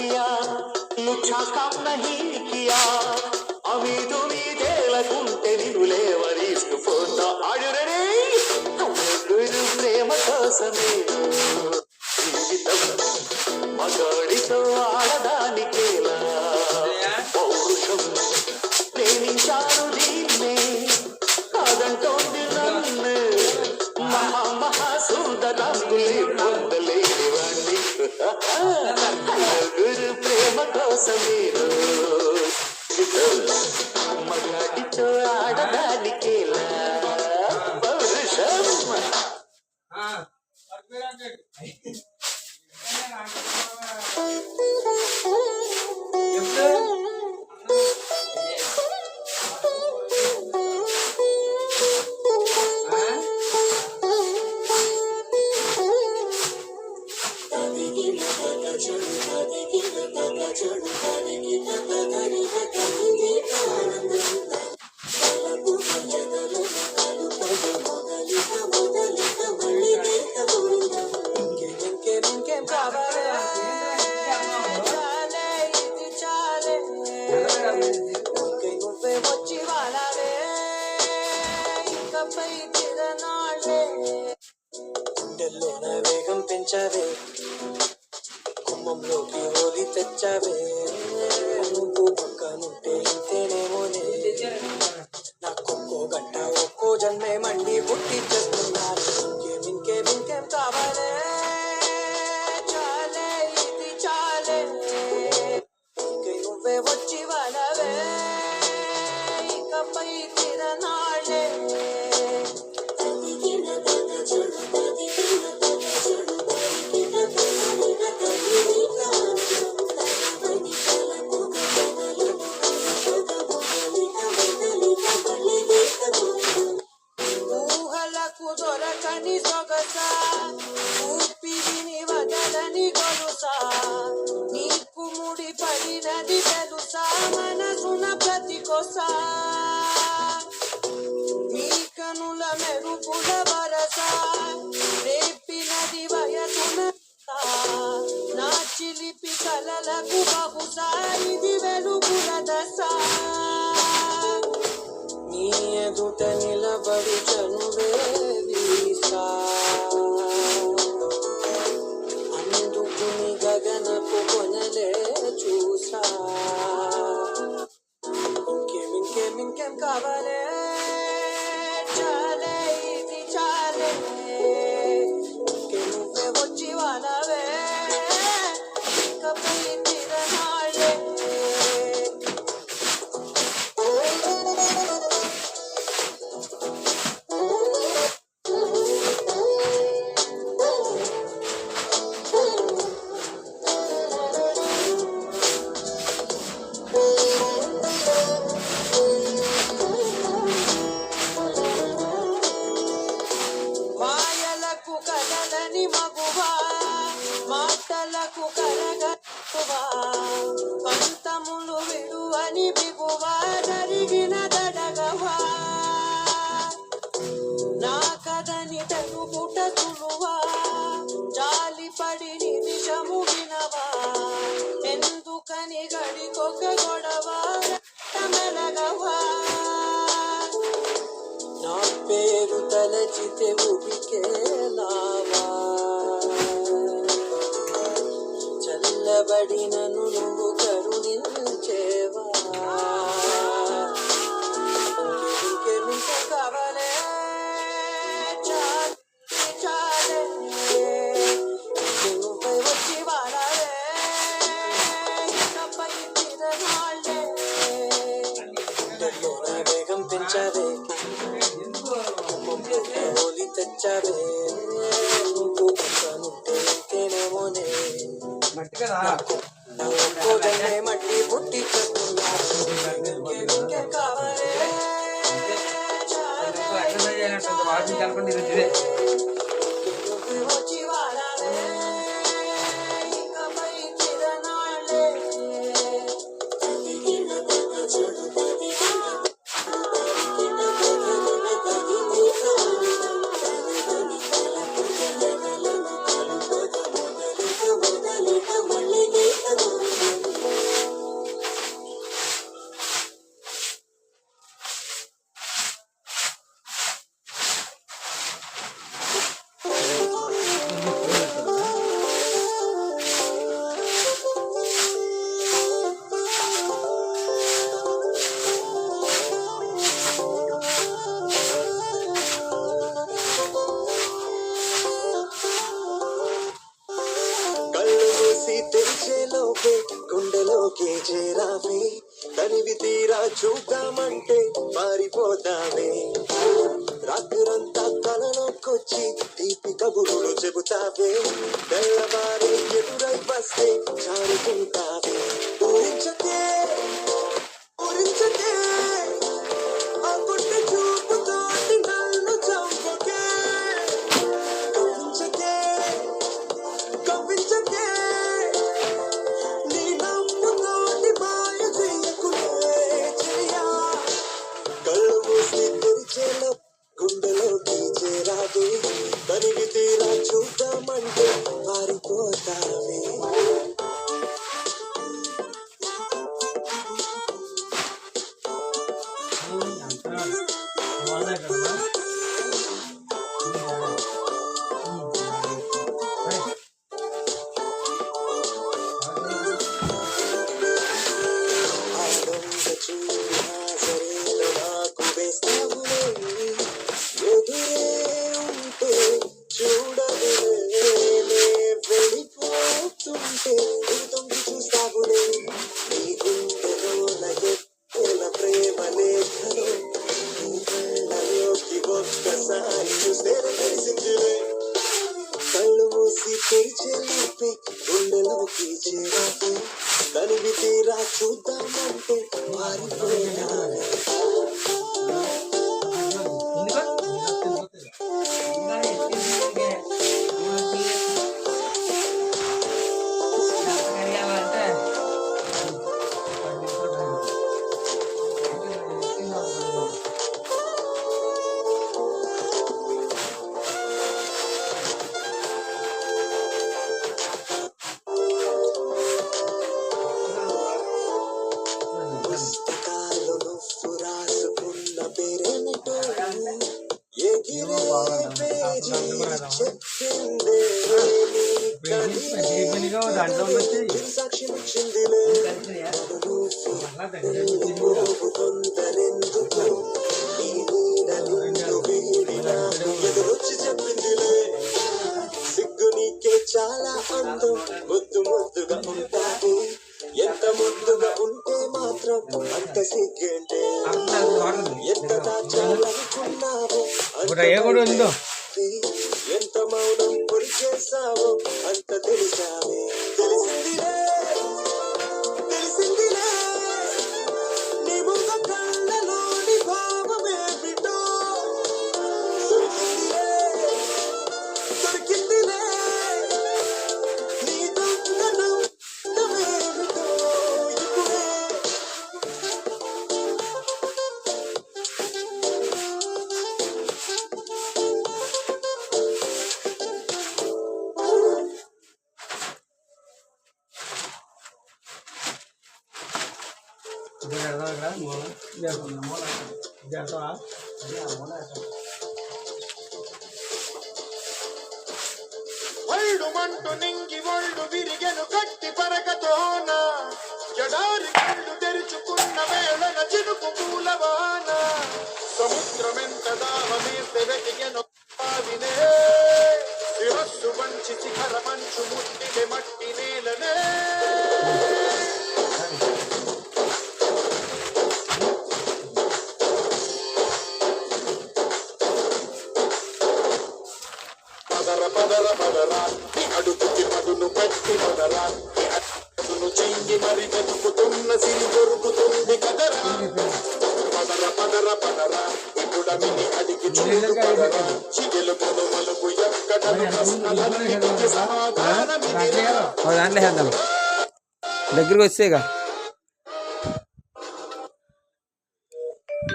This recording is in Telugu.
किया लुच्छा काम नहीं किया अभी तुम्ही తేలకుంటే నిలులేవరీసుకుపోతా ఆడురే గురు ప్రేమ కోసమే జీవితం మగాడితో ఆడదానికేలా పౌరుషం ప్రేమించాను దీన్నే కాదంటోంది నన్ను మహాసుందరాంగులే పొందలేని వాణ్ణి గురు ప్రేమ కోసమే మగాడితో ఆడదానికేలా పౌరుషం గుండెల్లోన వేగం పెంచావే కుమ్మంలోకి హోలీ తెచ్చావే నువ్వు పక్కనుంటే ఇంతేనేమోనే నాకొక్కో గంట ఒక్కో జన్మే మండి పుట్టి చేస్తున్నారు ఇంకేం కావాలే చాలే ఇది చాలే ఇంకే నువ్వే వచ్చి వాళ్ళవే ఇకపై తిరనాళ్ళే ఊహలకు దొరకని సొగస ఊపిరిని వదలని గొలుసా నీకు ముడి పడినది తెలుసా మనసున ప్రతి కొసా నీ కనుల మెరుపుల వరస రేపినది వయసున నా చిలిపి కలలకు బహుశా ఇది వెలుగుల దశ నీ ఎదుట నిలబడి చనువే వీసా అందుకుని గగనపు కొనలే చూసా ఇంకేం కావాలే చాలే ఇది చాలే ఇంకే నువ్వే వచ్చి వానవే ఇకపై తిరనాళ్ళే మాయలకు కదలని మగువా మాటలకు కరగవా పంతములు విడువని బిగువా జరిగిన దడగవా నా కదని తెలుగుట తులువా జాలిపడి నిమిషము వినవా ఎందుకని గడికొక గొడవ మెలగవా నా పేరు తలచితే ఉబికేలావా చల్లబడినను నువ్వు కరుణించేవా ఇంకేం కావాలే చాలే నువ్వై వచ్చి వాడాలే ఇకపై తిరనాళ్ళే గుండెల్లోన వేగం పెంచావే హోలీ తెచ్చావే నువ్వు పక్కనుంటే ఇంతేనేమోనే ఒక్కో జన్మే మట్టి పుట్టి చేస్తున్నారు ఇంకేం కావాలే నువ్వు వచ్చి వాడాలే ఇకపై తిరనాళ్ళే చూద్దామంటే పారిపోతావే రాత్రంతా కలలోకొచ్చి తీపి కబురులు చెబుతావే తెల్లవారి ఎదురై వస్తే జారుకుంటావే ఊరించకే ఊరించకే ఆ గుడ్డ చూపుతోటి నన్ను చంపకే కవ్వించకే కవ్వించకే నీ నవ్వుతోటి మాయ చెయ్యకులే చెయ్యా కళ్ళు మూసి తెరిచేలో గుండెలోకి చేరావే తనివి తీరా చూద్దామంటే పారిపోతావే నాకు వేస్తావులే ఎదురే ఉంటే చూడవులే వెళ్ళిపోతుంటే తొంగి చూస్తావులే నీ గుండెలోన ఎత్తెల ప్రేమ లేఖలో నీ కళ్ళలోకి ఒక్కసారి చూస్తే తెలిసిందిలే కళ్ళు మూసి తెరిచే లోపే గుండెలోకి చేరావే తనివి తీరా చూద్దామంటే మారిపోయావే పుస్తకాలు నువ్వు రాసుకున్న పేరేమిటో ఎగిరే పేజీ చెప్పిందే సాక్ష్యమిచ్చిందిలే తొందరెందుకు ఈ నీడ నిన్ను వీడి నాకు ఎదురొచ్చి చెప్పిందిలే సిగ్గు నీకే చాలా అందం ముద్దు ముద్దుగా ఉంటావు ఎంత ముద్దుగా ఉంటే మాత్రం అంత సిగ్గేంటే ఎంత దాచాలనుకున్నావో ఎంత మౌనం పొరిచేసావో అంత తెలిసావే తెలిసిందిలే తెలిసిందిలే నీ ముఖ కళ్ళలోని భావమేమిటో దొరికిందిలే దొరికిందిలే నీ దొంగను ఏమిటో ఇప్పుడే ఒళ్ళు మంటు నింగి ఒళ్ళు విరిగెను గట్టి పరకతోన జడారి కళ్ళు తెరుచుకున్న వేళన చినుకు పూలవాన సముద్రమెంత దాహమేస్తే వెతికెను బావినే శిరస్సు వంచి శిఖర మంచు ముట్టిలే మట్టి నేలనే పదర పదర పదరా అడుగుకి మడును పెట్టి పదరా అడుగును చెయ్యి మరి వెతుకుతున్న సిరి దొరుకుతుంది కదరా పదర పదర పదరా ఇప్పుడమిని అడిగి చూడు పదరా చిగెలు కొను మలుపు ఎక్కడను ప్రశ్నలన్నిటికీ సమాధానమిదిరా దగ్గరికి వచ్చేగా